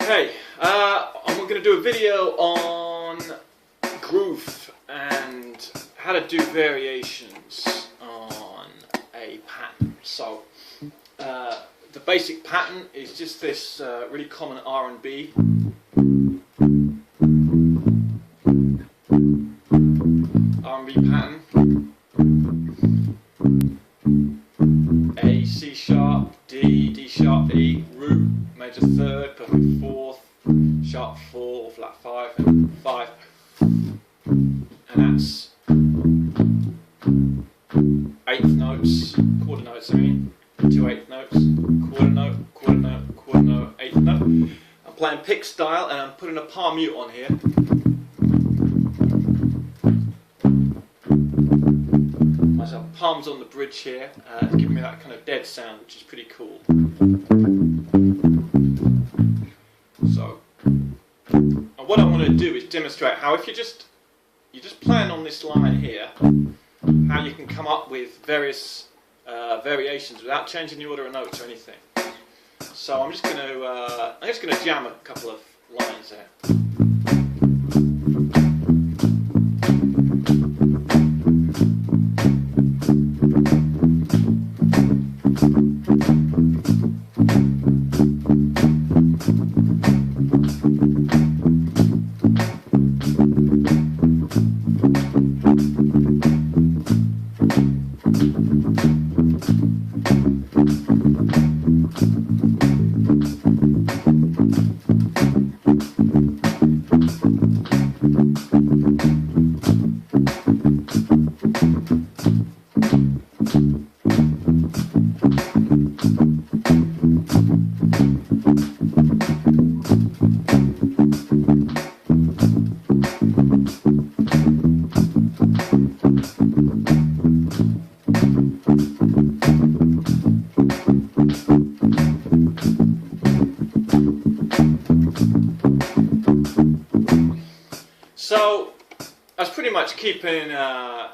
Okay, I'm going to do a video on groove and how to do variations on a pattern. So, the basic pattern is just this really common R&B. R&B pattern. A, C sharp, D, D sharp, E, root, major third, perfect fourth, sharp 4, flat 5, and 5. And that's eighth notes, quarter notes I mean, 2 eighth notes, quarter note, quarter note, quarter note, eighth note. I'm playing pick style and I'm putting a palm mute on here. So palms on the bridge here, giving me that kind of dead sound, which is pretty cool. So, and what I want to do is demonstrate how if you're just playing on this line here, how you can come up with various variations without changing the order of notes or anything. So I'm just going to jam a couple of lines there. So I was pretty much keeping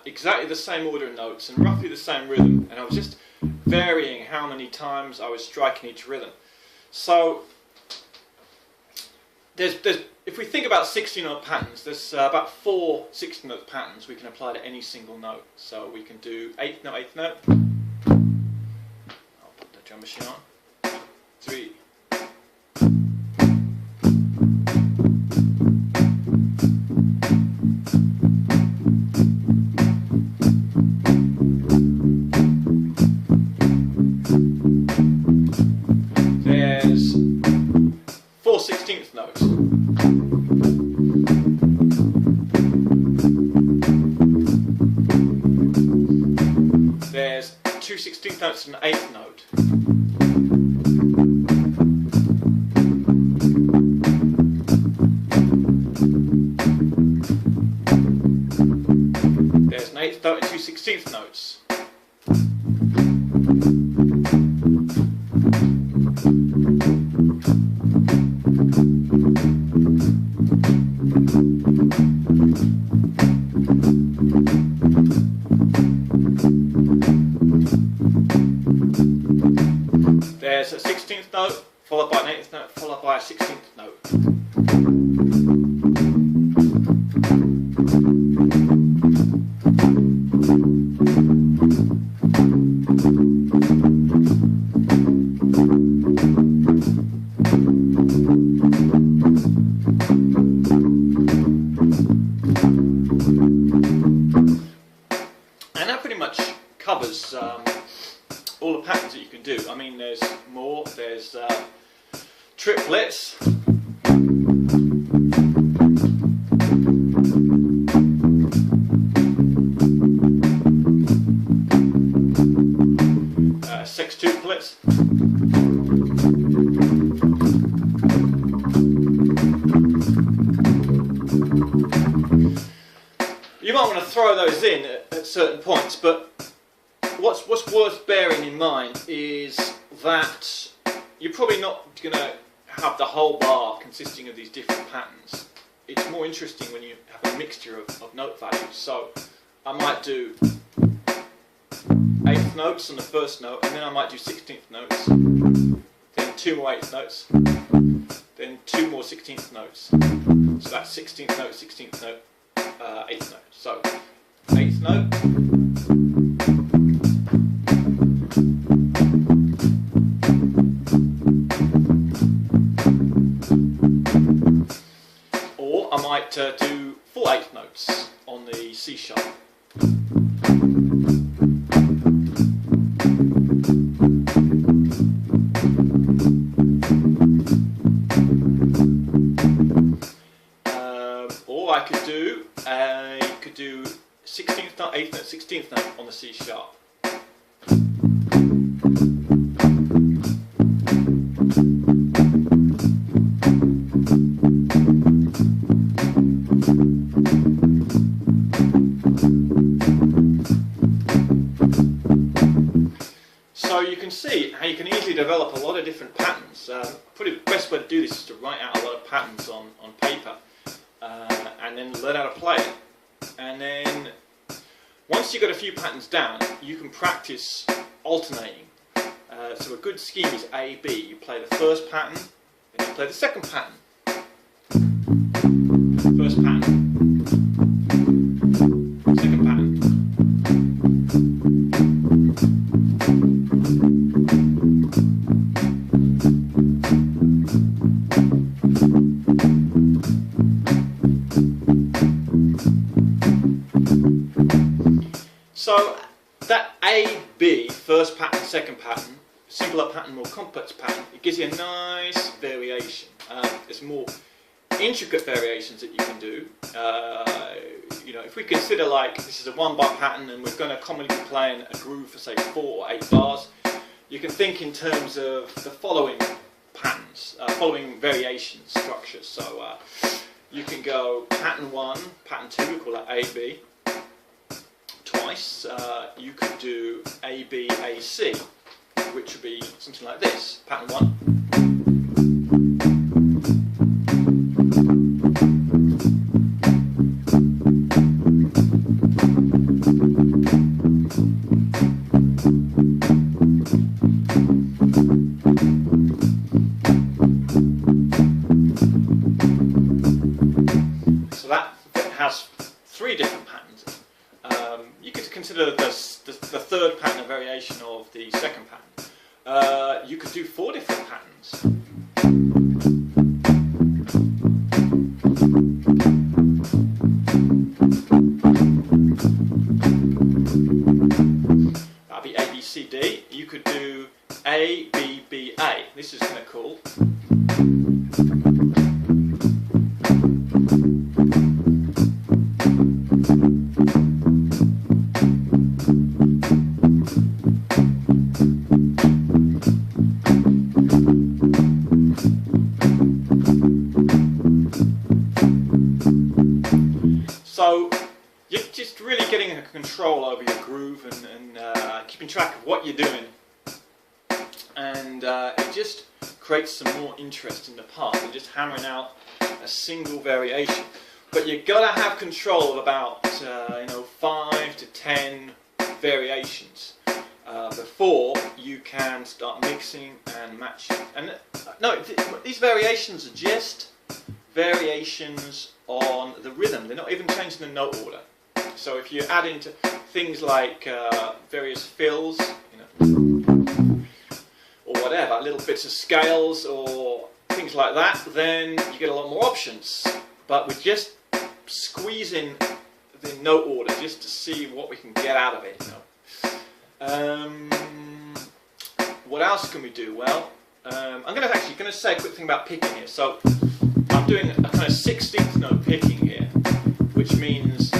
exactly the same order of notes and roughly the same rhythm, and I was just varying how many times I was striking each rhythm. So if we think about 16-note patterns, there's about 4 16-note patterns we can apply to any single note. So we can do 8th note, 8th note. I'll put the drum machine on. 3. There's 4 16th notes. There's 2 16th notes and an 8th note. There's an 8th note and 2 16th notes. There's a 16th note, followed by an 8th note, followed by a 16th note. And that pretty much covers all the patterns that you can do. I mean, there's more. There's triplets. Sextuplets. You might want to throw those in at certain points, but what's worth bearing in mind is that you're probably not going to have the whole bar consisting of these different patterns. It's more interesting when you have a mixture of note values. So I might do 8th notes on the first note, and then I might do 16th notes, then 2 more 8th notes, then 2 more 16th notes. So that's 16th note, 16th note, 8th note. So 8th note. Or I might do 4 8th notes on the C sharp. Or I could do 16th note, 8th note, 16th note on the C sharp. So you can see how you can easily develop a lot of different patterns. Probably the best way to do this is to write out a lot of patterns on paper and then learn how to play it. And then once you've got a few patterns down, you can practice alternating. So a good scheme is A, B. You play the first pattern, then you play the second pattern. First pattern, second pattern. So that A, B, first pattern, second pattern, simpler pattern, more complex pattern, it gives you a nice variation. There's more intricate variations that you can do. You know, if we consider like this is a 1-bar pattern and we're going to commonly be playing a groove for say 4 or 8 bars, you can think in terms of the following patterns, following variation structures. So you can go pattern 1, pattern 2, we call that A, B. Twice, you could do A, B, A, C, which would be something like this. Pattern 1. So that has 3 different patterns. You could consider the third pattern a variation of the second pattern. You could do 4 different patterns. That'd be A, B, C, D. You could do A, B, B, A. This is kind of cool. So you're just really getting a control over your groove and keeping track of what you're doing, and it just creates some more interest in the part than just hammering out a single variation. But you've got to have control of about 5 to 10 variations before you can start mixing and matching. And no, these variations are just variations on the rhythm. They're not even changing the note order. So if you add into things like various fills, or whatever, little bits of scales or things like that, then you get a lot more options. But we're just squeezing the note order just to see what we can get out of it. What else can we do? Well, I'm going to say a quick thing about picking here. So I'm doing a kind of 16th note picking here, which means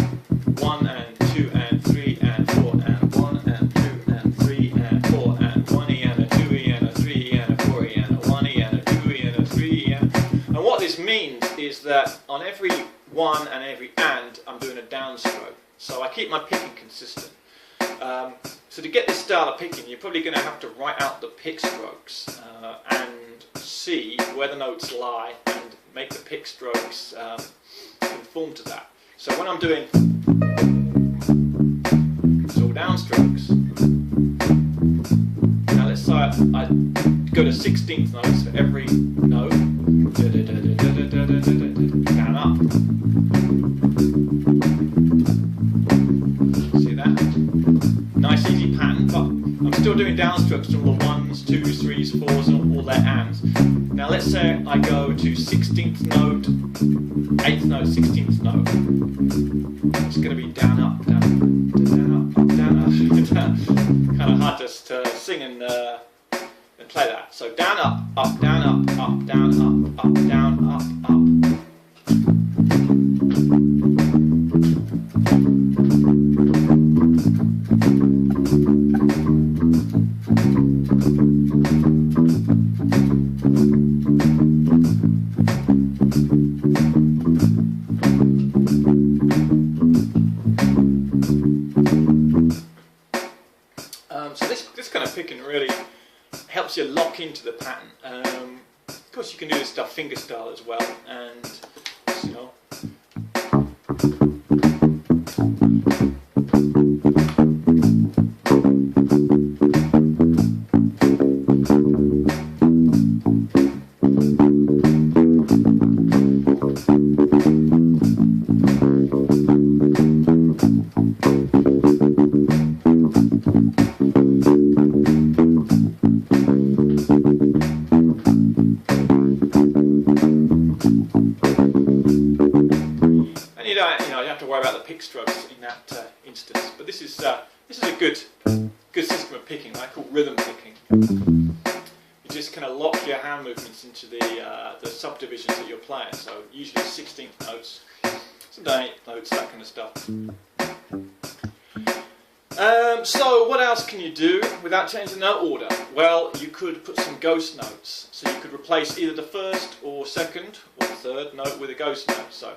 1 and 2 and 3 and 4 and 1 and 2 and 3 and 4 and 1 E and a 2 E and a 3 E and a 4 E and a 1 E and a 2 E and a 3 E. And what this means is that on every 1 and every and, I'm doing a downstroke. So I keep my picking consistent. So to get this style of picking, you're probably going to have to write out the pick strokes and see where the notes lie and make the pick strokes conform to that. So when I'm doing it's all downstrokes. Now let's I go to 16th notes for every note. Down, up. See that? Nice easy pattern, but I'm still doing downstrokes from the 1s, 2s, 3s, 4s and all their ands. Now let's say I go to 16th note, 8th note, 16th note. It's going to be down, up, down, down, up, down, up, down. Kind of hard to sing and play that. So down, up, down, up, down, up, down, up, up. So this kind of picking really helps you lock into the pattern. Of course, you can do this stuff finger style as well, and you know. Worry about the pick strokes in that instance, but this is a good system of picking, I call rhythm picking. You just kind of lock your hand movements into the subdivisions that you're playing. So usually 16th notes, sometimes 8th notes, that kind of stuff. So what else can you do without changing the note order? Well, you could put some ghost notes. So you could replace either the first or second or third note with a ghost note. So.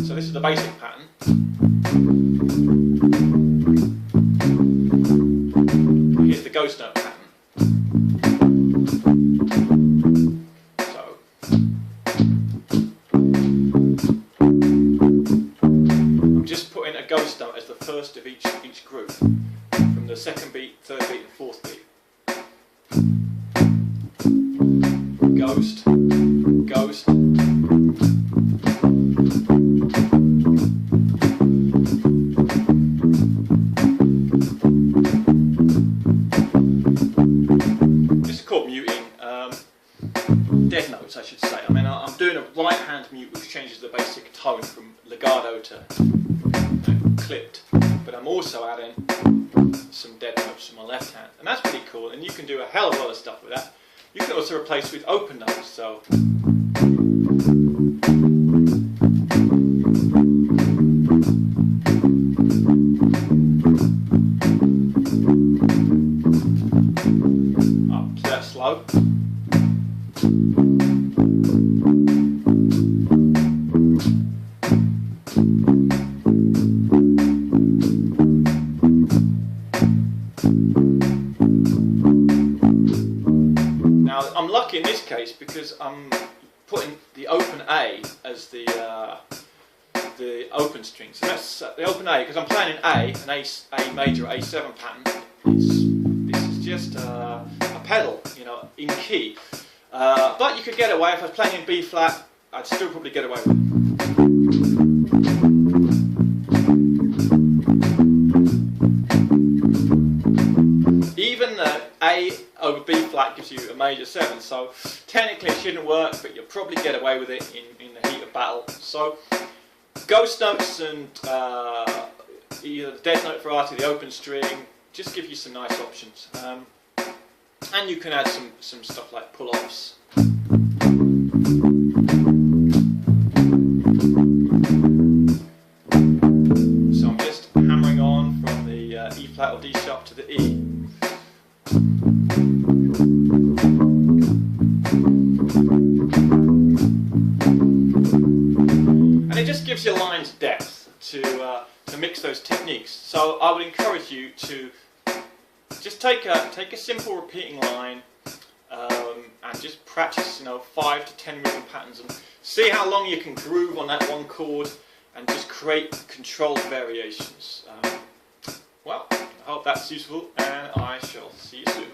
So this is the basic pattern. Here's the ghost note pattern. So I'm just putting a ghost note as the first of each group, from the second beat, third beat and fourth beat. Ghost, ghost. This is called muting. Dead notes, I should say. I mean, I'm doing a right hand mute, which changes the basic tone from legato to clipped, but I'm also adding some dead notes from my left hand, and that's pretty cool. And you can do a hell of a lot of stuff with that. You can also replace with open notes, so up to that slow. I'm lucky in this case because I'm putting the open A as the open string. So that's the open A, because I'm playing in A, an A major, A7 pattern. This is just a pedal, you know, in key. But you could get away, if I was playing in B flat, I'd still probably get away with it. Even the A over B flat gives you a major 7, so technically it shouldn't work, but you'll probably get away with it in the heat of battle. So ghost notes and either the dead note variety, the open string, just give you some nice options. And you can add some stuff like pull-offs. So I'm just hammering on from the E flat or D sharp to the E. And it just gives your lines depth to mix those techniques. So I would encourage you to just take a simple repeating line and just practice, 5 to 10 rhythm patterns and see how long you can groove on that one chord and just create controlled variations. Well, I hope that's useful, and I shall see you soon.